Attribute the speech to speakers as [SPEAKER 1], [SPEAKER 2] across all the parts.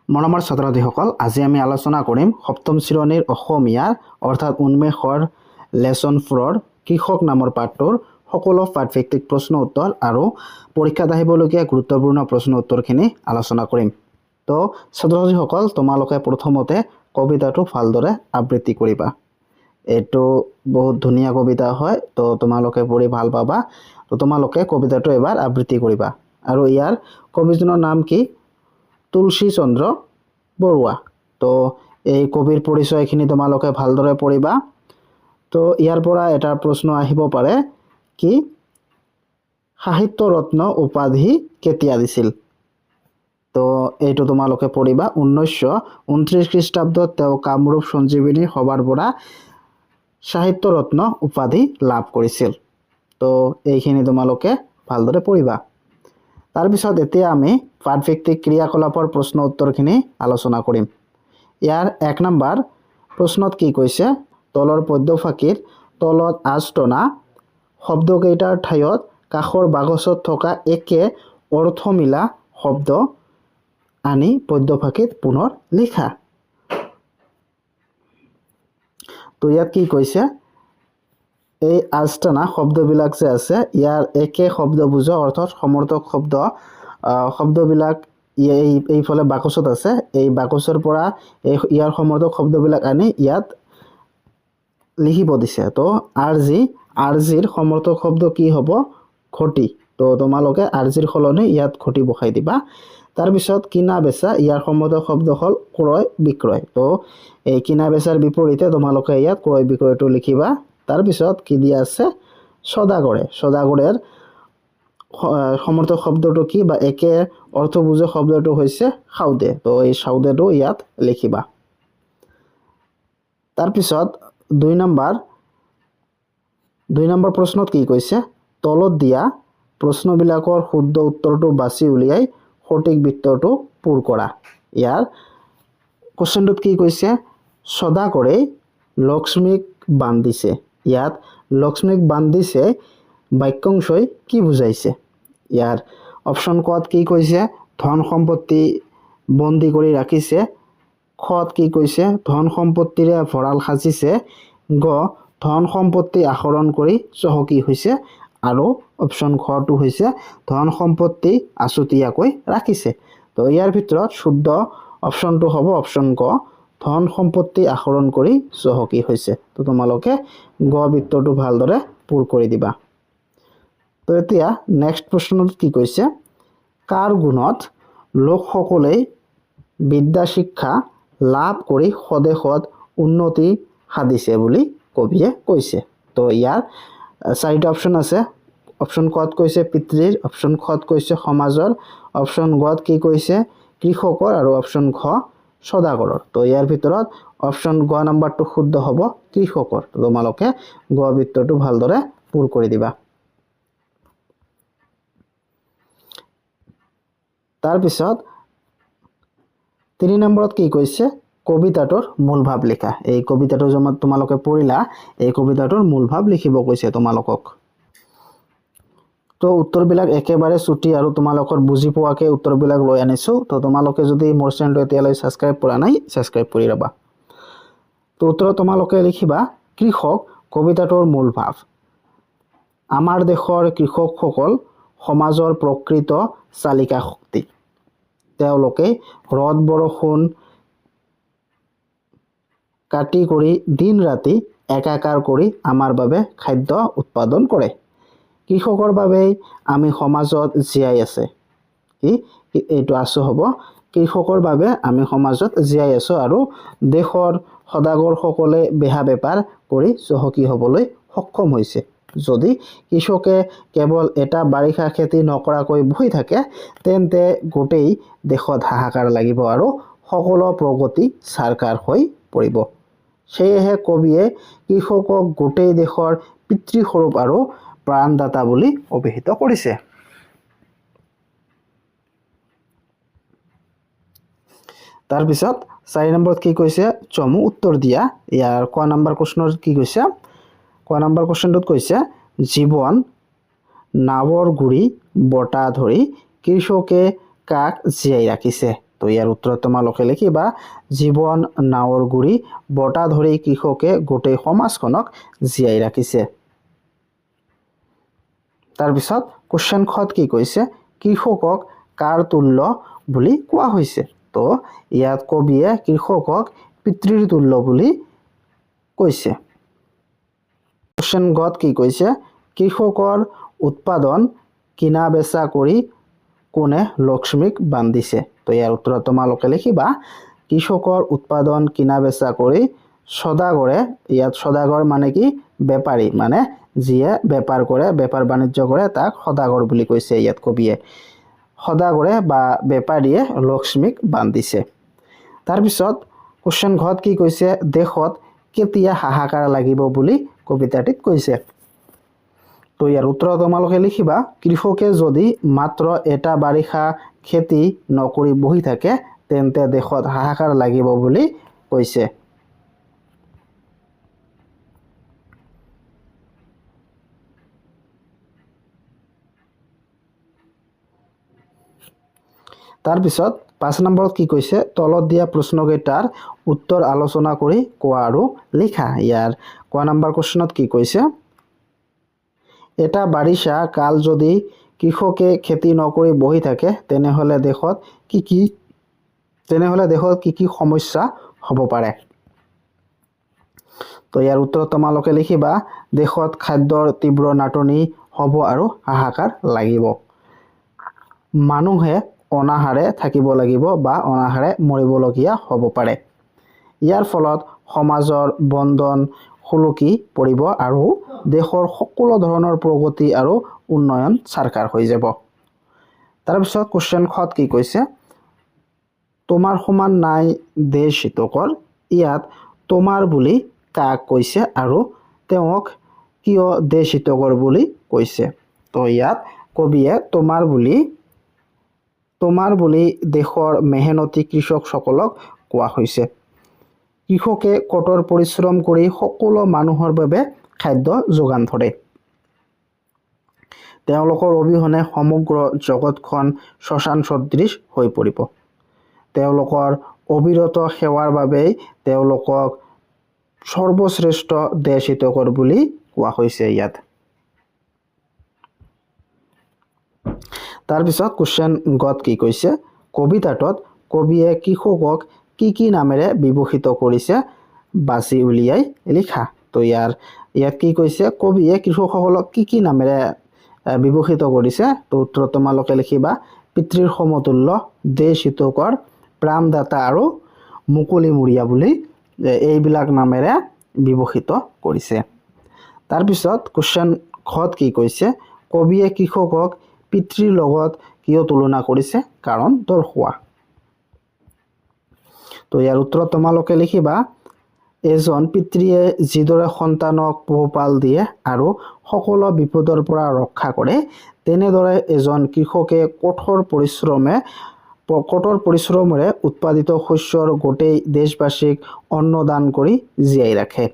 [SPEAKER 1] মৰমৰ ছাত্ৰ-ছাত্ৰীসকল, আজি আমি আলোচনা কৰিম সপ্তম শ্ৰেণীৰ অসমীয়াৰ অৰ্থাৎ উন্মেষৰ লেচন 4 কৃষক নামৰ পাঠটোৰ সকলো পাঠভিত্তিক প্ৰশ্ন উত্তৰ আৰু পৰীক্ষাত আহিবলগীয়া গুৰুত্বপূৰ্ণ প্ৰশ্ন উত্তৰখিনি আলোচনা কৰিম। তো ছাত্ৰ-ছাত্ৰীসকল, তোমালোকে প্ৰথমতে কবিতাটো ভালদৰে আবৃত্তি কৰিবা। এইটো বহুত ধুনীয়া কবিতা হয়, তো তোমালোকে পঢ়ি ভাল পাবা। তো তোমালোকে কবিতাটো এবাৰ আবৃত্তি কৰিবা। আৰু ইয়াৰ কবিজনৰ নাম কি? তুলসী চন্দ্ৰ বৰুৱা। তো এই কবিৰ পৰিচয়খিনি তোমালোকে ভালদৰে পঢ়িবা। তো ইয়াৰ পৰা এটা প্ৰশ্ন আহিব পাৰে কি সাহিত্য ৰত্ন উপাধি কেতিয়া দিছিল? তো এইটো তোমালোকে পঢ়িবা। 1929 খ্ৰীষ্টাব্দত তেওঁ কামৰূপ সঞ্জীৱনী সভাৰ পৰা সাহিত্য ৰত্ন উপাধি লাভ কৰিছিল। তো এইখিনি তোমালোকে ভালদৰে পঢ়িবা। তাৰপিছত এতিয়া আমি পাঠভিত্তিক ক্ৰিয়াকলাপৰ প্ৰশ্ন উত্তৰখিনি আলোচনা কৰিম। ইয়াৰ 1 নম্বৰ প্ৰশ্নত কি কৈছে? তলৰ পদ্যফাঁকিৰ তলত আঁচ টনা শব্দকেইটাৰ ঠাইত কাষৰ বাকচত থকা একে অৰ্থ মিলা শব্দ আনি পদ্যফাঁকিত পুনৰ লিখা। তো ইয়াত কি কৈছে? এই আঁচ টনা শব্দবিলাক যে আছে, ইয়াৰ একে শব্দ বুজোৱা অৰ্থাৎ সমৰ্থক শব্দবিলাক এইফালে বাকচত আছে। এই বাকচৰ পৰা ইয়াৰ সমৰ্থক শব্দবিলাক আনি ইয়াত লিখিব দিছে। তো আৰজিৰ সমৰ্থক শব্দ কি হ'ব? ঘটি। তো তোমালোকে আৰজিৰ সলনি ইয়াত ঘটি বহাই দিবা। তাৰপিছত কিনা বেচা, ইয়াৰ সমৰ্থক শব্দ হ'ল ক্ৰয় বিক্ৰয়। তো এই কিনা বেচাৰ বিপৰীতে তোমালোকে ইয়াত ক্ৰয় বিক্ৰয়টো লিখিবা। তাৰপিছত কি দিয়া আছে? সদাগৰে। সদাগৰেৰ সমৰ্থক শব্দটো কি বা একে অৰ্থ বুজোৱা শব্দটো হৈছে সাউদে। তো এই সাউদেটো ইয়াত লিখিবা। তাৰপিছত 2 নম্বৰ প্ৰশ্নত কি কৈছে? তলত দিয়া প্ৰশ্নবিলাকৰ শুদ্ধ উত্তৰটো বাছি উলিয়াই সঠিক বৃত্তটো পূৰ কৰা। ইয়াৰ কোৱেশ্যনটোত কি কৈছে? সদাগৰে লক্ষ্মীক বান্ধিছে। ইয়াত লক্ষ্মীক বান্ধিছে বাক্যাংশই কি বুজাইছে? ইয়াৰ অপশ্যন কত কি কৈছে? ধন সম্পত্তি বন্দী কৰি ৰাখিছে। খত কি কৈছে? ধন সম্পত্তিৰে ভঁৰাল সাজিছে। গ ধন সম্পত্তি আহৰণ কৰি চহকী হৈছে। আৰু অপশ্যন ঘটো হৈছে ধন সম্পত্তি আছুতীয়াকৈ ৰাখিছে। তো ইয়াৰ ভিতৰত শুদ্ধ অপশ্যনটো হ'ব অপশ্যন গ, ধন সম্পত্তি আহৰণ কৰি চহকী হৈছে। তো তোমালোকে গ বৃত্তটো ভালদৰে পূৰ কৰি দিবা। তো এতিয়া নেক্সট প্ৰশ্নত কি কৈছে? কাৰ গুণত লোকসকলে বিদ্যা শিক্ষা লাভ কৰি স্বদেশত উন্নতি সাধিছে বুলি কবিয়ে কৈছে। তো ইয়াৰ 4টা অপশ্যন আছে। অপশ্যন কত কৈছে পিতৃৰ, অপশ্যন খত কৈছে সমাজৰ, অপশ্যন গত কি কৈছে কৃষকৰ আৰু অপশ্যন ঘ সদাগৰৰ। তো ইয়াৰ ভিতৰত অপশ্যন গ নম্বৰটো শুদ্ধ হ'ব কৃষকৰ। তো তোমালোকে গ বৃত্তটো ভালদৰে পূৰ কৰি দিবা। তাৰপিছত 3 নম্বৰত কি কৈছে? কবিতাটোৰ মূল ভাৱ লিখা। এই কবিতাটো য'ত তোমালোকে পঢ়িলা, এই কবিতাটোৰ মূল ভাৱ লিখিব কৈছে তোমালোকক। তো উত্তৰবিলাক একেবাৰে ছুটি আৰু তোমালোকৰ বুজি পোৱাকৈ উত্তৰবিলাক লৈ আনিছোঁ। তো তোমালোকে যদি মোৰ চেনেলটো এতিয়ালৈ ছাবস্ক্ৰাইব কৰা নাই, ছাবস্ক্ৰাইব কৰি ৰ'বা। তো উত্তৰত তোমালোকে লিখিবা কৃষক কবিতাটোৰ মূল ভাৱ। আমাৰ দেশৰ কৃষকসকল সমাজৰ প্ৰকৃত চালিকা শক্তি। তেওঁলোকে ৰ'দ বৰষুণ কাটি কৰি দিন ৰাতি একাকাৰ কৰি আমাৰ বাবে খাদ্য উৎপাদন কৰে। কৃষকৰ বাবেই আমি সমাজত জীয়াই আছে। এইটো আছো হ'ব। কৃষকৰ বাবে আমি সমাজত জীয়াই আছো আৰু দেশৰ সদাগৰসকলে বেহা বেপাৰ কৰি চহকী হ'বলৈ সক্ষম হৈছে। যদি কৃষকে কেৱল এটা বাৰিষা খেতি নকৰাকৈ বহি থাকে, তেন্তে গোটেই দেশত হাহাকাৰ লাগিব আৰু সকলো প্ৰগতি ছাৰকাৰ হৈ পৰিব। সেয়েহে কবিয়ে কৃষকক গোটেই দেশৰ পিতৃস্বৰূপ আৰু প্ৰাণদাতা বুলি অভিহিত কৰিছে। তাৰপিছত 4 নম্বৰত কি কৈছে? চমু উত্তৰ দিয়া। ইয়াৰ ক নম্বৰ প্ৰশ্নৰ কি কৈছে? ক নম্বৰ কুৱেশ্যনটোত কৈছে জীৱন নাৱৰ গুৰি বটা ধৰি কৃষকে কাক জীয়াই ৰাখিছে? তো ইয়াৰ উত্তৰত তোমালোকে লিখিবা জীৱন নাৱৰ গুৰি বটা ধৰি কৃষকে গোটেই সমাজখনক জীয়াই ৰাখিছে। তাৰপিছত কোৱেশ্চন খত কি কৈছে কৃষকক কাৰ তুল্য বুলি কোৱা হৈছে। তো ইয়াত কবিয়ে কৃষকক পিতৃৰ তুল্য বুলি কৈছে। কোৱেশ্চন গত কি কৈছে কৃষকৰ উৎপাদন কিনা বেচা কৰি কোনে লক্ষ্মীক বান্ধিছে। তো ইয়াৰ উত্তৰত তোমালোকে লিখিবা কৃষকৰ উৎপাদন কিনা বেচা কৰি সদাগৰে, ইয়াত সদাগৰ মানে কি বেপাৰী, মানে যিয়ে বেপাৰ কৰে বেপাৰ বাণিজ্য কৰে তাক সদাগৰ বুলি কৈছে। ইয়াত কবিয়ে সদাগৰে বা বেপাৰীয়ে লক্ষ্মীক বান্ধিছে। তাৰপিছত কোৱেশ্চন ঘত কি কৈছে দেশত কেতিয়া হাহাকাৰ লাগিব বুলি কবিতাটিত কৈছে। তো ইয়াৰ উত্তৰত তোমালোকে লিখিবা কৃষকে যদি মাত্ৰ এটা বাৰিষা খেতি নকৰি বহি থাকে তেন্তে দেশত হাহাকাৰ লাগিব বুলি কৈছে। তাৰপিছত 5 নম্বৰত কি কৈছে তলত দিয়া প্ৰশ্নকেইটাৰ উত্তৰ আলোচনা কৰি কোৱা আৰু লিখা। ইয়াৰ ক নম্বৰ কোৱেশ্চনত কি কৈছে এটা বাৰিষা কাল যদি কৃষকে খেতি নকৰি বহি থাকে তেনেহলে দেশত কি সমস্যা হ'ব পাৰে। তো ইয়াৰ উত্তৰত তোমালোকে লিখিবা দেশত খাদ্যৰ তীব্ৰ নাটনি হ'ব আৰু হাহাকাৰ লাগিব। মানুহে অনাহাৰে থাকিব লাগিব বা অনাহাৰে মৰিবলগীয়া হ'ব পাৰে। ইয়াৰ ফলত সমাজৰ বন্ধন খুলকি পৰিব আৰু দেশৰ সকলো ধৰণৰ প্ৰগতি আৰু উন্নয়ন ছাৰকাৰ হৈ যাব। তাৰপিছত কোৱেশ্চন খত কি কৈছে তোমাৰ সমান নাই দেশ হিতকৰ। ইয়াত তোমাৰ বুলি কাক কৈছে আৰু তেওঁক কিয় দেশ হিতকৰ বুলি কৈছে। তো ইয়াত কবিয়ে তোমাৰ বুলি দেশৰ মেহনতি কৃষকসকলক কোৱা হৈছে। কৃষকে কঠোৰ পৰিশ্ৰম কৰি সকলো মানুহৰ বাবে খাদ্য যোগান ধৰে। তেওঁলোকৰ অবিহনে সমগ্ৰ জগতখন শ্মশান সদৃশ হৈ পৰিব। তেওঁলোকৰ অবিৰত সেৱাৰ বাবেই তেওঁলোকক সৰ্বশ্ৰেষ্ঠ দেশ হিতকৰ বুলি কোৱা হৈছে ইয়াত। তাৰপিছত কোৱেশ্চন গত কি কৈছে কবিতাটোত কবিয়ে কৃষকক কি নামেৰে বিভূষিত কৰিছে বাছি উলিয়াই লিখা। তো ইয়াত কি কৈছে কবিয়ে কৃষকসকলক কি নামেৰে বিভূষিত কৰিছে। তো উত্তৰত তোমালোকে লিখিবা পিতৃৰ সমতুল্য, দেশ হিতকৰ, প্ৰাণদাতা আৰু মুকলিমূৰীয়া বুলি এইবিলাক নামেৰে বিভূষিত কৰিছে। তাৰপিছত কোৱেশ্চন ঘত কি কৈছে কবিয়ে কৃষকক পিতৃৰ লগত কিয় তুলনা কৰিছে কাৰণ দৰ্শোৱা। তো ইয়াৰ উত্তৰত তোমালোকে লিখিবা এজন পিতৃয়ে যিদৰে সন্তানক পোহপাল দিয়ে আৰু সকলো বিপদৰ পৰা ৰক্ষা কৰে তেনেদৰে এজন কৃষকে কঠোৰ পৰিশ্ৰমেৰে উৎপাদিত শস্যৰ গোটেই দেশবাসীক অন্নদান কৰি জীয়াই ৰাখে।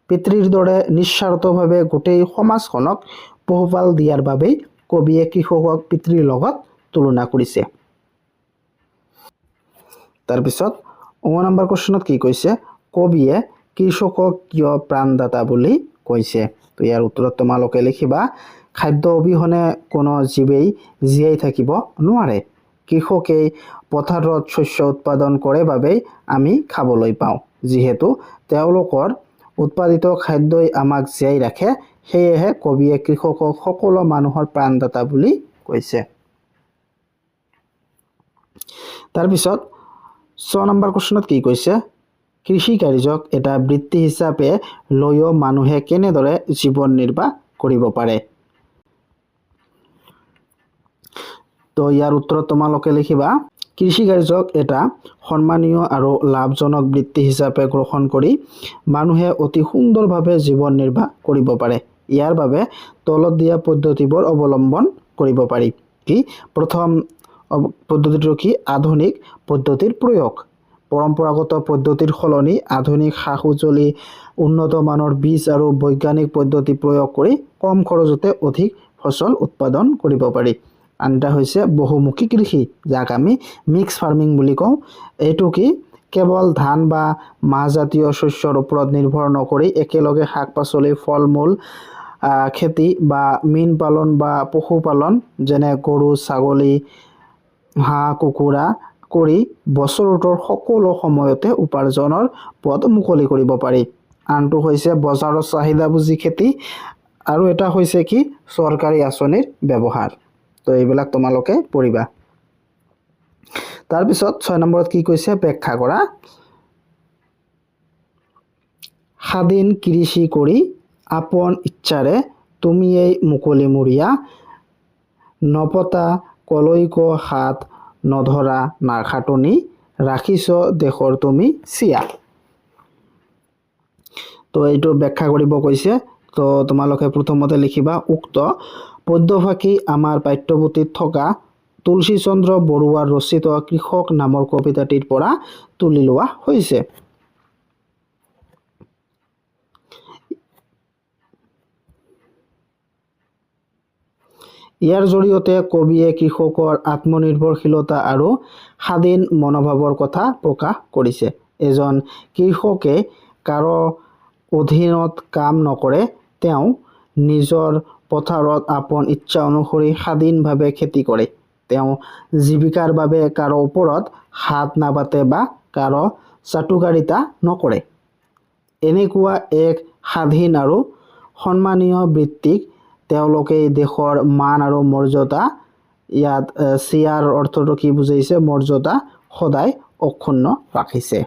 [SPEAKER 1] পিতৃৰ দৰে নিস্বাৰ্থভাৱে গোটেই সমাজখনক পোহপাল দিয়াৰ বাবেই কবিয়ে কৃষকক পিতৃৰ লগত তুলনা কৰিছে। তাৰপিছত 9 নম্বৰ কোৱেশ্চনত কি কৈছে কবিয়ে কৃষকক কিয় প্ৰাণদাতা বুলি কৈছে। তো ইয়াৰ উত্তৰত তোমালোকে লিখিবা খাদ্য অবিহনে কোনো জীৱেই জীয়াই থাকিব নোৱাৰে। কৃষকেই পথাৰত শস্য উৎপাদন কৰে বাবেই আমি খাবলৈ পাওঁ। যিহেতু তেওঁলোকৰ উৎপাদিত খাদ্যই আমাক জীয়াই ৰাখে সেয়েহে কবিয়ে কৃষকক সকলো মানুহৰ প্ৰাণদাতা বুলি কৈছে। তাৰপিছত 6 নম্বৰ কোৱেশ্চনত কি কৈছে কৃষি কাৰ্যক এটা বৃত্তি হিচাপে লৈও মানুহে কেনেদৰে জীৱন নিৰ্বাহ কৰিব পাৰে। তো ইয়াৰ উত্তৰত তোমালোকে লিখিবা কৃষি কাৰ্যক এটা সন্মানীয় আৰু লাভজনক বৃত্তি হিচাপে গ্ৰহণ কৰি মানুহে অতি সুন্দৰভাৱে জীৱন নিৰ্বাহ কৰিব পাৰে। ইয়াৰ বাবে তলত দিয়া পদ্ধতিবোৰ অৱলম্বন কৰিব পাৰি। কি প্ৰথম পদ্ধতিটো কি আধুনিক পদ্ধতিৰ প্ৰয়োগ। পৰম্পৰাগত পদ্ধতিৰ সলনি আধুনিক সা-সঁজুলি, উন্নত মানৰ বীজ আৰু বৈজ্ঞানিক পদ্ধতি প্ৰয়োগ কৰি কম খৰচতে অধিক ফচল উৎপাদন কৰিব পাৰি। আন এটা হৈছে বহুমুখী কৃষি, যাক আমি মিক্স ফাৰ্মিং বুলি কওঁ। এইটো কি কেৱল ধান বা মাহজাতীয় শস্যৰ ওপৰত নিৰ্ভৰ নকৰি একেলগে শাক পাচলি, ফল মূল খেতি বা মীন পালন বা পশুপালন যেনে গৰু, ছাগলী, হাঁহ, কুকুৰা কৰি বছৰটোৰ সকলো সময়তে উপাৰ্জনৰ পথ মুকলি কৰিব পাৰি। আনটো হৈছে বজাৰৰ চাহিদা বুজি খেতি, আৰু এটা হৈছে কি চৰকাৰী আঁচনিৰ ব্যৱহাৰ। তো এইবিলাক তোমালোকে পঢ়িবা। তাৰপিছত 6 নম্বৰত কি কৈছে ব্যাখ্যা কৰা। স্বাধীন কৃষি কৰি আপন ইচ্ছাৰে তুমিয়েই মুকলিমূৰীয়া, নপতা কলৈকো হাত নধৰা নাখাটনি, ৰাখিছ দেশৰ তুমি চিয়া। তো এইটো ব্যাখ্যা কৰিব কৈছে। তো তোমালোকে প্ৰথমতে লিখিবা উক্ত পদ্যফাকি আমাৰ পাঠ্যপুথিত থকা তুলসীচন্দ্ৰ বৰুৱাৰ ৰচিত কৃষক নামৰ কবিতাটিৰ পৰা তুলি লোৱা হৈছে। ইয়াৰ জৰিয়তে কবিয়ে কৃষকৰ আত্মনিৰ্ভৰশীলতা আৰু স্বাধীন মনোভাৱৰ কথা প্ৰকাশ কৰিছে। এজন কৃষকে কাৰো অধীনত কাম নকৰে, তেওঁ নিজৰ পথাৰত আপন ইচ্ছা অনুসৰি স্বাধীনভাৱে খেতি কৰে। তেওঁ জীৱিকাৰ বাবে কাৰো ওপৰত হাত নাবাতে বা কাৰো চাটুকাৰিতা নকৰে। এনেকুৱা এক স্বাধীন আৰু সন্মানীয় বৃত্তিক তেওঁলোকে দেশৰ মান আৰু মৰ্যাদা, ইয়াত চিয়াৰ অৰ্থটো কি বুজাইছে, মৰ্যাদা সদায় অক্ষুণ্ণ ৰাখিছে।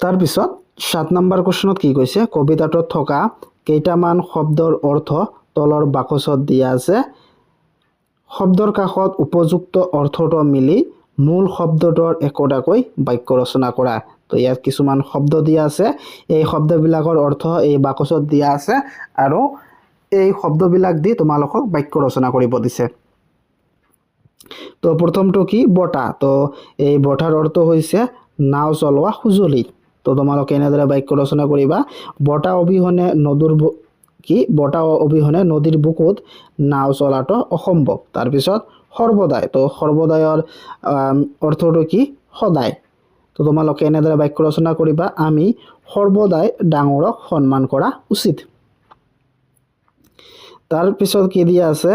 [SPEAKER 1] তাৰপিছত 7 নম্বৰ কুৱেশ্যনত কি কৈছে, কবিতাটোত থকা কেইটামান শব্দৰ অৰ্থ তলৰ বাকচত দিয়া আছে। শব্দৰ কাষত উপযুক্ত অৰ্থটো মিলি মূল শব্দটোৰ একোটাকৈ বাক্য ৰচনা কৰা। তো ইয়াত কিছুমান শব্দ দিয়া আছে, এই শব্দবিলাকৰ অৰ্থ এই বাকচত দিয়া আছে, আৰু এই শব্দবিলাক দি তোমালোকক বাক্য ৰচনা কৰিব দিছে। তো প্ৰথমটো কি বঁটা। তো এই বঁটাৰ অৰ্থ হৈছে নাও চলোৱা সঁজুলি। তো তোমালোকে এনেদৰে বাক্য ৰচনা কৰিবা। বঁটা অবিহনে নদীৰ বুকুত নাও চলাটো অসম্ভৱ। তাৰপিছত সৰ্বদাই। তো সৰ্বদায়ৰ অৰ্থটো কি সদায়। তো তোমালোকে এনেদৰে বাক্য ৰচনা কৰিবা, আমি সৰ্বদাই ডাঙৰক সন্মান কৰা উচিত। তাৰপিছত কি দিয়া আছে,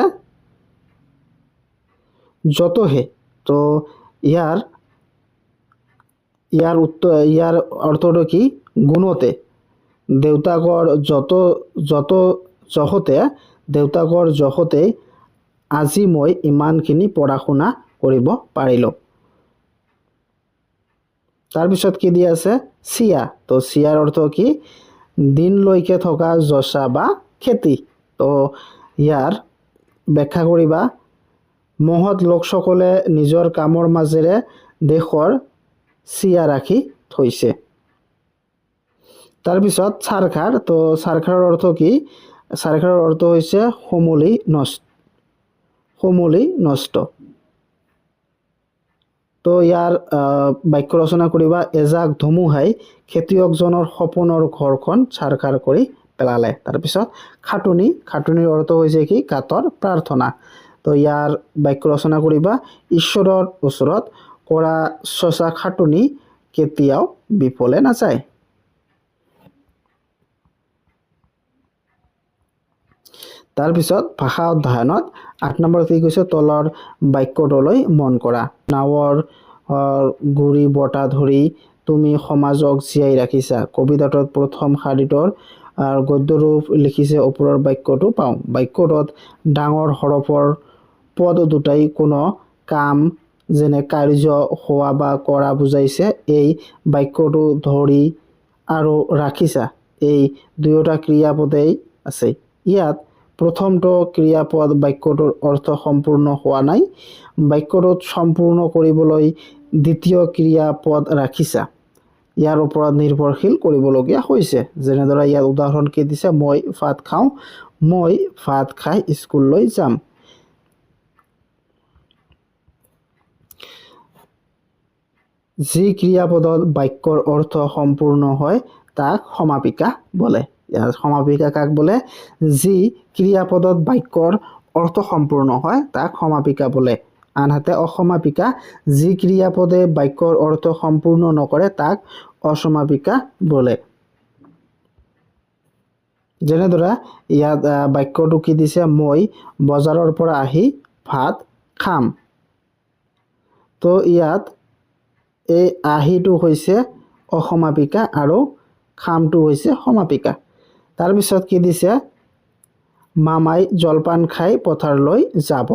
[SPEAKER 1] যতহে। তো ইয়াৰ অৰ্থটো কি গুণতে। দেউতাকৰ জহতে আজি মই ইমানখিনি পঢ়া শুনা কৰিব পাৰিলোঁ। তাৰপিছত কি দিয়া আছে চিয়া। তো চিয়াৰ অৰ্থ কি দিনলৈকে থকা যচা বা খেতি। তো ইয়াৰ ব্যাখ্যা কৰিবা, মহৎ লোকসকলে নিজৰ কামৰ মাজেৰে দেশৰ চিয়া ৰাখি থৈছে। তাৰপিছত চাৰখাৰ। তো চাৰখাৰৰ অৰ্থ কি, চাৰখাৰৰ অৰ্থ হৈছে সমূলি নষ্ট। তো ইয়াৰ বাক্য ৰচনা কৰিবা, এজাক ধুমুহাই খেতিয়কজনৰ সপোনৰ ঘৰখন চাৰখাৰ কৰি পেলালে। তাৰপিছত খাটনি। খাটনিৰ অৰ্থ হৈছে কি কাতৰ প্ৰাৰ্থনা। তো ইয়াৰ বাক্য ৰচনা কৰিবা, ঈশ্বৰৰ ওচৰত কৰা চচা খাটনি কেতিয়াও বিফলে নাযায়। তাৰপিছত ভাষা অধ্যয়নত 8 নম্বৰত কি কৈছে, তলৰ বাক্যটোলৈ মন কৰা। নাৱৰ গুৰি বটা ধৰি তুমি সমাজক জীয়াই ৰাখিছা। কবিতাটোত প্ৰথম শাৰীটোৰ গদ্যৰূপ লিখিছে, ওপৰৰ বাক্যটো পাওঁ। বাক্যটোত ডাঙৰ হৰফৰ পদ দুটাই কোনো কাম যেনে কাৰ্য হোৱা বা কৰা বুজাইছে। এই বাক্যটো ধৰি আৰু ৰাখিছা, এই দুয়োটা ক্ৰিয়াপদেই আছে। ইয়াত প্ৰথমটো ক্ৰিয়াপদ বাক্যটোৰ অৰ্থ সম্পূৰ্ণ হোৱা নাই। বাক্যটোত সম্পূৰ্ণ কৰিবলৈ দ্বিতীয় ক্ৰিয়াপদ ৰাখিছা, ইয়াৰ ওপৰত নিৰ্ভৰশীল কৰিবলগীয়া হৈছে। যেনেদৰে ইয়াত উদাহৰণ কি দিছে, মই ভাত খাওঁ, মই ভাত খাই স্কুললৈ যাম। যি ক্ৰিয়াপদত বাক্যৰ অৰ্থ সম্পূৰ্ণ হয় তাক সমাপিকা বোলে। ইয়াৰ সমাপিকা কাক বোলে? যি ক্ৰিয়াপদত বাক্যৰ অৰ্থ সম্পূৰ্ণ হয় তাক সমাপিকা বোলে। আনহাতে অসমাপিকা যি ক্ৰিয়াপদে বাক্যৰ অৰ্থ সম্পূৰ্ণ নকৰে তাক অসমাপিকা বোলে। যেনেদৰে ইয়াত বাক্যটো কি দিছে? মই বজাৰৰ পৰা আহি ভাত খাম। তো ইয়াত এই আহিটো হৈছে অসমাপিকা আৰু খামটো হৈছে সমাপিকা। তাৰপিছত কি দিছে? মামাই জলপান খাই পথাৰলৈ যাব।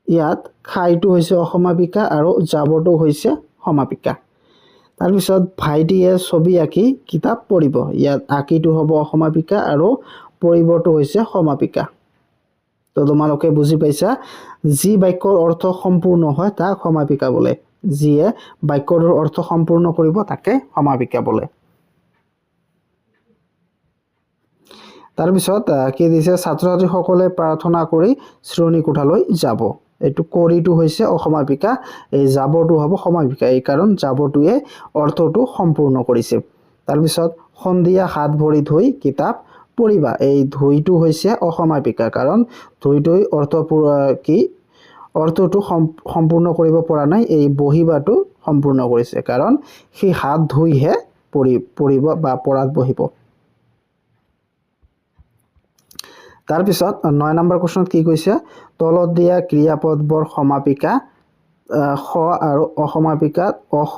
[SPEAKER 1] ইয়াত খাইটো হৈছে অসমাপিকা আৰু যাবটো হৈছে সমাপিকা। তাৰপিছত ভাইটিয়ে ছবি আঁকি কিতাপ পঢ়িব। ইয়াত আঁকিটো হ'ব অসমাপিকা আৰু পঢ়িবটো হৈছে সমাপিকা। তো তোমালোকে বুজি পাইছা, যি বাক্যৰ অৰ্থ সম্পূৰ্ণ হয় তাক সমাপিকা বোলে। যিয়ে বাক্যৰ অৰ্থ সম্পূৰ্ণ কৰিব তাকে সমাপিকা বোলে। তাৰপিছত কি দিছে? ছাত্ৰ ছাত্ৰীসকলে প্ৰাৰ্থনা কৰি শ্ৰেণী কোঠালৈ যাব। এইটো কৰিটো হৈছে অসমাপিকা, এই যাবটো হ'ব সমাপিকা, এই কাৰণ যাবটোৱে অৰ্থটো সম্পূৰ্ণ কৰিছে। তাৰপিছত সন্ধিয়া হাত ভৰি ধুই কিতাপ পঢ়িবা। এই ধুইটো হৈছে অসমাপিকা, কাৰণ ধুইটোই অৰ্থটো সম্পূৰ্ণ কৰিব পৰা নাই, এই বহিবাটো সম্পূৰ্ণ কৰিছে, কাৰণ সি হাত ধুইহে পঢ়িব বা পঢ়াত বহিব। তাৰপিছত 9 নম্বৰ প্ৰশ্নত কি কৈছে? তলত দিয়া ক্ৰিয়াপদবোৰ সমাপিকা স আৰু অসমাপিকাত অস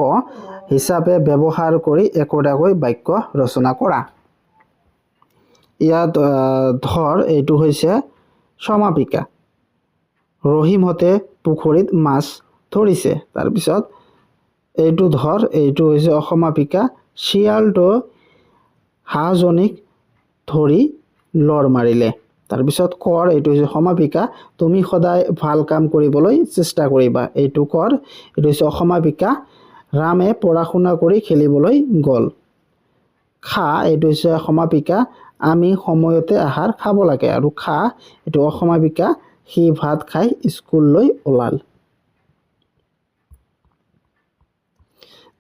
[SPEAKER 1] হিচাপে ব্যৱহাৰ কৰি একোটাকৈ বাক্য ৰচনা কৰা। ইয়াত ধৰ এইটো হৈছে সমাপিকা। ৰহিমহঁতে পুখুৰীত মাছ ধৰিছে। তাৰপিছত এইটো ধৰ, এইটো হৈছে অসমাপিকা। শিয়ালটো হাঁহজনীক ধৰি লৰ মাৰিলে। তাৰপিছত কৰ, এইটো হৈছে সমাপিকা। তুমি সদায় ভাল কাম কৰিবলৈ চেষ্টা কৰিবা। এইটো কৰ, এইটো হৈছে অসমাপিকা। ৰামে পঢ়া শুনা কৰি খেলিবলৈ গ'ল। খা, এইটো হৈছে সমাপিকা। আমি সময়তে আহাৰ খাব লাগে। আৰু খা এইটো অসমাপিকা। সি ভাত খাই স্কুললৈ ওলাল।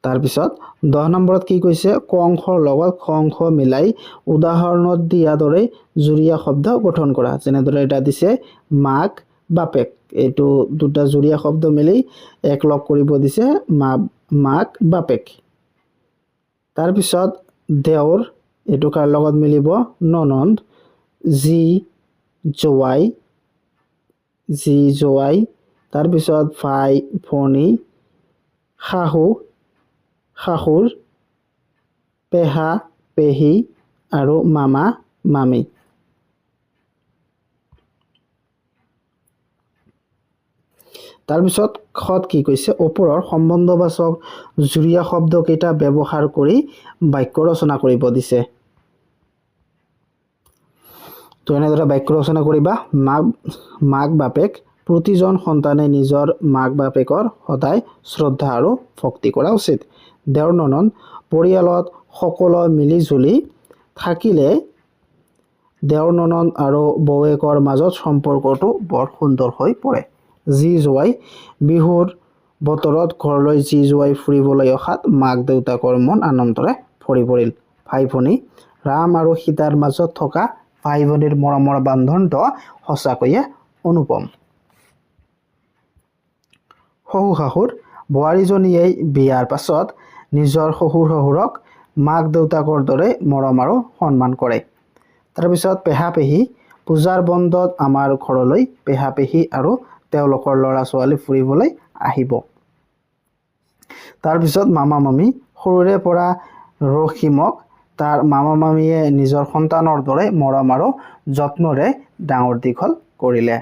[SPEAKER 1] তাৰপিছত 10 নম্বৰত কি কৈছে? ক অংশৰ লগত খ অংশ মিলাই উদাহৰণত দিয়া দৰে জুৰীয়া শব্দ গঠন কৰা। যেনেদৰে এটা দিছে মাক বাপেক, এইটো দুটা জুৰীয়া শব্দ মিলি এক লগ কৰিব দিছে মাক বাপেক। তাৰপিছত দেওৰ, এইটো কাৰ লগত মিলিব? ননন্দ। জি জোৱাই। তাৰপিছত ভাই ভনী, শাহু শাহুৰ, পেহা পেহী আৰু মামা মামী। তাৰপিছত খত কি কৈছে? ওপৰৰ সম্বন্ধবাচক জুৰীয়া শব্দকেইটা ব্যৱহাৰ কৰি বাক্য ৰচনা কৰিব দিছে। তো এনেদৰে বাক্য ৰচনা কৰিবা। মাক বাপেক, প্ৰতিজন সন্তানে নিজৰ মাক বাপেকৰ সদায় শ্ৰদ্ধা আৰু ভক্তি কৰা উচিত। দেওৰ ননন্দ, পৰিয়ালত সকলো মিলি জুলি থাকিলে দেওৰ ননন্দ আৰু বৌয়েকৰ মাজত সম্পৰ্কটো বৰ সুন্দৰ হৈ পৰে। জি জোৱাই, বিহুৰ বতৰত ঘৰলৈ জি জোৱাই ফুৰিবলৈ অহাত মাক দেউতাকৰ মন আনন্দৰে ভৰি পৰিল। ভাই ভনী, ৰাম আৰু সীতাৰ মাজত থকা ভাই ভনীৰ মৰমৰ বান্ধোনটো সঁচাকৈয়ে অনুপম। শহু শাহুৰ, বোৱাৰীজনীয়ে বিয়াৰ পাছত নিজৰ শহুৰ শাহুৰক মাক দেউতাকৰ দৰে মৰম আৰু সন্মান কৰে। তাৰপিছত পেহা পেহী, পূজাৰ বন্ধত আমাৰ ঘৰলৈ পেহা পেহী আৰু তেওঁলোকৰ ল'ৰা ছোৱালী ফুৰিবলৈ আহিব। তাৰপিছত মামা মামী, সৰুৰে পৰা ৰহিমক তাৰ মামা মামীয়ে নিজৰ সন্তানৰ দৰে মৰম আৰু যত্নৰে ডাঙৰ দীঘল কৰিলে।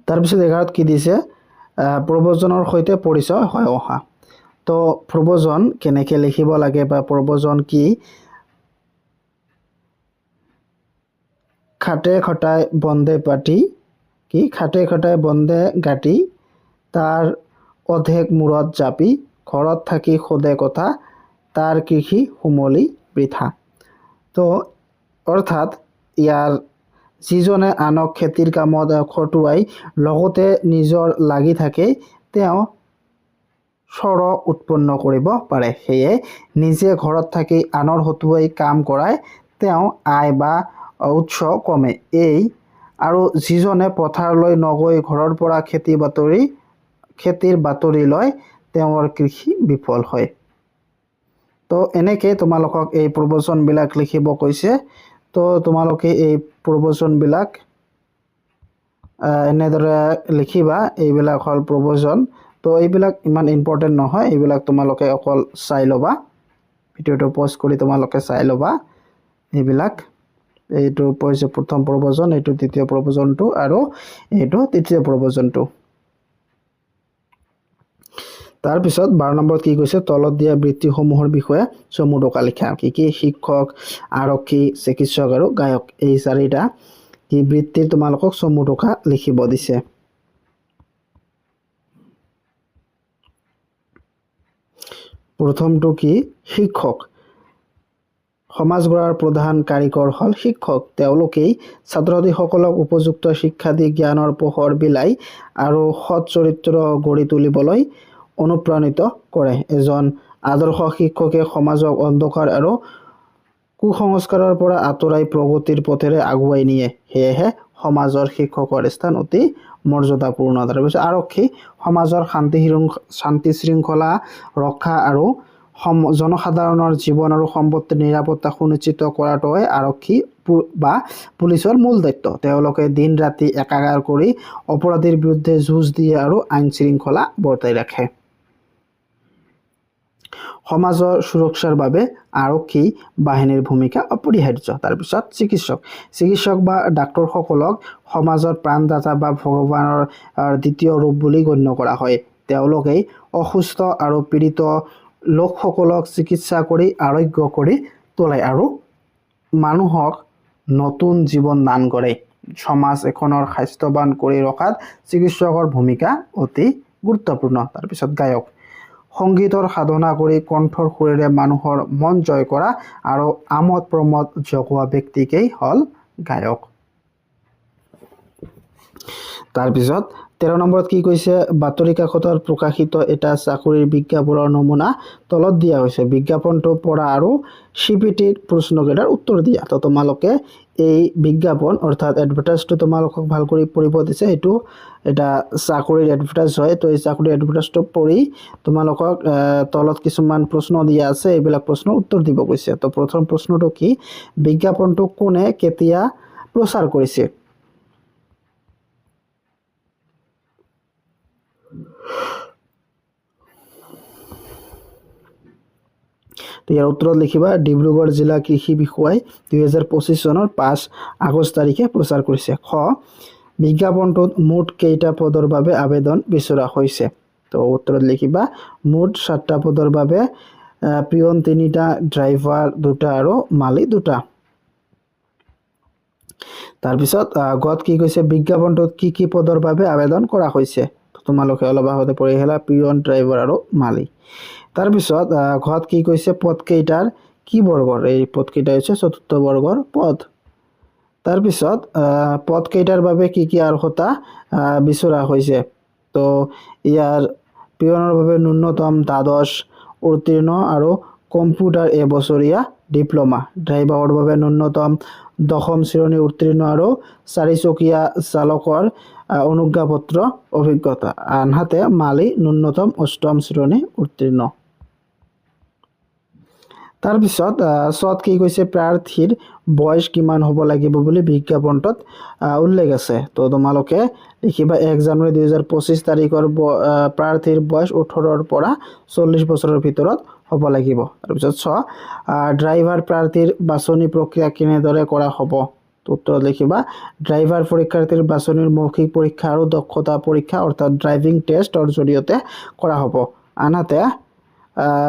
[SPEAKER 1] তাৰপিছত 11ত কি দিছে? প্ৰব্ৰজনৰ সৈতে পৰিচয় হৈ অহা। তো প্ৰব্ৰজন কেনেকৈ লিখিব লাগে বা প্ৰব্ৰজন কি? খাটে খটাই বন্দে গাঁঠি তাৰ অধেক মূৰত জাপি, ঘৰত থাকি সোধে কথা তাৰ কৃষি হুমলি বৃথা। তো অৰ্থাৎ ইয়াৰ যিজনে আনক খেতিৰ কামত খটুৱাই লগতে নিজৰ লাগি থাকে তেওঁ স্বৰ উৎপন্ন কৰিব পাৰে। সেয়ে নিজে ঘৰত থাকি আনৰ হতুৱাই কাম কৰাই তেওঁ আয় বা উৎস কমে। এই আৰু যিজনে পথাৰলৈ নগৈ ঘৰৰ পৰা খেতিৰ বাতৰি লয় তেওঁৰ কৃষি বিফল হয়। তো এনেকৈ তোমালোকক এই প্ৰবচনবিলাক লিখিব কৈছে। তো তোমালোকে এই প্ৰবচনবিলাক এনেদৰে লিখিবা। এইবিলাক হ'ল প্ৰবচন। তো এইবিলাক ইমান ইম্পৰ্টেণ্ট নহয়, এইবিলাক তোমালোকে অকল চাই ল'বা, ভিডিঅ'টো পজ কৰি তোমালোকে চাই ল'বা। এইটো প্ৰথম প্ৰবচন, এইটো দ্বিতীয় প্ৰবচনটো আৰু এইটো তৃতীয় প্ৰবচনটো। তাৰপিছত 12 নম্বৰত কি কৈছে, তলত দিয়া বৃত্তিসমূহৰ বিষয়ে চমু টোকা লিখা। কি শিক্ষক, আৰক্ষী, চিকিৎসক আৰু গায়ক, এই চাৰিটা কি বৃত্তিৰ তোমালোকক চমু টোকা লিখিব দিছে। প্ৰথমটো কি শিক্ষক। সমাজ গঢ়াৰ প্ৰধান কাৰিকৰ হ'ল শিক্ষক। তেওঁলোকেই ছাত্ৰ ছাত্ৰীসকলক উপযুক্ত শিক্ষা দি জ্ঞানৰ পোহৰ বিলাই আৰু সৎ চৰিত্ৰ গঢ়ি তুলিবলৈ অনুপ্ৰাণিত কৰে। এজন আদৰ্শ শিক্ষকে সমাজক অন্ধকাৰ আৰু কুসংস্কাৰৰ পৰা আঁতৰাই প্ৰগতিৰ পথেৰে আগুৱাই নিয়ে। সেয়েহে সমাজৰ শিক্ষকৰ স্থান অতি মৰ্যাদাপূৰ্ণ। তাৰপিছত আৰক্ষী, সমাজৰ শান্তি শৃংখলা ৰক্ষা আৰু জনসাধাৰণৰ জীৱন আৰু সম্পত্তিৰ নিৰাপত্তা সুনিশ্চিত কৰাটোৱে আৰক্ষী বা পুলিচৰ মূল দায়িত্ব। তেওঁলোকে দিন ৰাতি একাকাৰ কৰি অপৰাধীৰ বিৰুদ্ধে যুঁজ দিয়ে আৰু আইন শৃংখলা বৰ্তাই ৰাখে। সমাজৰ সুৰক্ষাৰ বাবে আৰক্ষী বাহিনীৰ ভূমিকা অপৰিহাৰ্য। তাৰপিছত চিকিৎসক বা ডাক্তৰসকলক সমাজৰ প্ৰাণদাতা বা ভগৱানৰ দ্বিতীয় ৰূপ বুলি গণ্য কৰা হয়। তেওঁলোকেই অসুস্থ আৰু পীড়িত লোকসকলক চিকিৎসা কৰি আৰোগ্য কৰি তোলায় আৰু মানুহক নতুন জীৱন দান কৰে। সমাজ এখনৰ স্বাস্থ্যৱান কৰি ৰখাত চিকিৎসকৰ ভূমিকা অতি গুৰুত্বপূৰ্ণ। তাৰপিছত গায়ক, সংগীতৰ সাধনা কৰি কণ্ঠৰ সুৰেৰে মানুহৰ মন জয় কৰা আৰু আমোদ প্ৰমোদ জগোৱা ব্যক্তিকেই হ'ল গায়ক। তাৰপিছত 13 নম্বৰত কি কৈছে, বাতৰি কাকতত প্ৰকাশিত এটা চাকৰিৰ বিজ্ঞাপনৰ নমুনা তলত দিয়া হৈছে। বিজ্ঞাপনটো পঢ়া আৰু CPTৰ প্ৰশ্নকেইটাৰ উত্তৰ দিয়া। তো তোমালোকে এই বিজ্ঞাপন অৰ্থাৎ এডভাৰটাইজটো তোমালোকক ভাল কৰি পঢ়িব দিছে। এইটো এটা চাকৰিৰ এডভাৰটাইজ হয়। তো এই চাকৰিৰ এডভাৰটাইজটো পঢ়ি তোমালোকক তলত কিছুমান প্ৰশ্ন দিয়া আছে, এইবিলাক প্ৰশ্নৰ উত্তৰ দিব কৈছে। তো প্ৰথম প্ৰশ্নটো কি, বিজ্ঞাপনটো কোনে কেতিয়া প্ৰচাৰ কৰিছে? ইয়াৰ উত্তৰত লিখিবা, ডিব্ৰুগড় জিলা কৃষি বিষয়াই 2025 চনৰ 5 আগষ্ট তাৰিখে প্ৰচাৰ কৰিছে। খ, বিজ্ঞাপনটোত মুঠ কেইটা পদৰ বাবে আবেদন বিচৰা হৈছে? তো উত্তৰত লিখিবা, মুঠ 7টা পদৰ বাবে, পিয়ন 3টা, ড্ৰাইভাৰ 2টা আৰু মালি 2টা। তাৰপিছত গত কি কৈছে, বিজ্ঞাপনটোত কি পদৰ বাবে আবেদন কৰা হৈছে? তোমালোকে অলপ আগতে পঢ়ি আহিলা, পিয়ন, ড্ৰাইভাৰ আৰু মালি। তাৰপিছত ঘৰত কি কৈছে, পদ কেইটাৰ কি বৰ্গৰ? এই পদ কেইটা হৈছে 4ৰ্থ বৰ্গৰ পদ। তাৰপিছত পদ কেইটাৰ বাবে কি অৰ্হতা বিচৰা হৈছে? তো ইয়াৰ পিয়নৰ বাবে ন্যূনতম দ্বাদশ উত্তীৰ্ণ আৰু কম্পিউটাৰ এবছৰীয়া ডিপ্ল'মা। ড্ৰাইভাৰৰ বাবে ন্যূনতম 10ম শ্ৰেণী উত্তীৰ্ণ আৰু 4চকীয়া চালকৰ অনুজ্ঞাপত্ৰ অভিজ্ঞতা। আনহাতে মালি ন্যূনতম 8ম শ্ৰেণী উত্তীৰ্ণ। তাৰপিছত চত কি কৈছে, প্ৰাৰ্থীৰ বয়স কিমান হ'ব লাগিব বুলি বিজ্ঞাপনটোত উল্লেখ আছে। তো তোমালোকে লিখিবা, 1 জানুৱাৰী 2025 তাৰিখৰ প্ৰাৰ্থীৰ বয়স 18ৰ পৰা 40 বছৰৰ ভিতৰত হ'ব লাগিব। তাৰপিছত ড্ৰাইভাৰ প্ৰাৰ্থীৰ বাছনি প্ৰক্ৰিয়া কেনেদৰে কৰা হ'ব? উত্তৰত লিখিবা, ড্ৰাইভাৰ পৰীক্ষাৰ্থীৰ বাছনিৰ মৌখিক পৰীক্ষা আৰু দক্ষতা পৰীক্ষা অৰ্থাৎ ড্ৰাইভিং টেষ্টৰ জৰিয়তে কৰা হ'ব। আনহাতে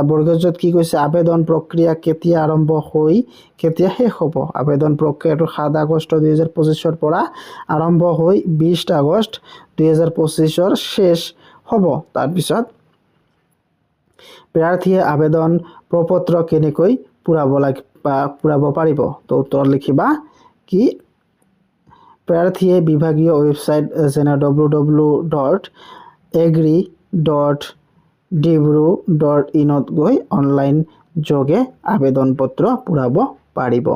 [SPEAKER 1] বৰ্গজত কি কৈছে, আবেদন প্ৰক্ৰিয়া কেতিয়া আৰম্ভ হৈ কেতিয়া শেষ হ'ব? আবেদন প্ৰক্ৰিয়াটো 7 আগষ্ট 2025ৰ পৰা আৰম্ভ হৈ 20 আগষ্ট 2025ৰ শেষ হ'ব। তাৰপিছত প্ৰাৰ্থীয়ে আবেদন প্ৰপত্ৰ কেনেকৈ পূৰাব পাৰিব? তো উত্তৰ লিখিবা, কি প্ৰাৰ্থীয়ে বিভাগীয় ৱেবছাইট যেনে www.agri.dibru.in গৈ অনলাইন যোগে আবেদন পত্ৰ পূৰাব পাৰিব।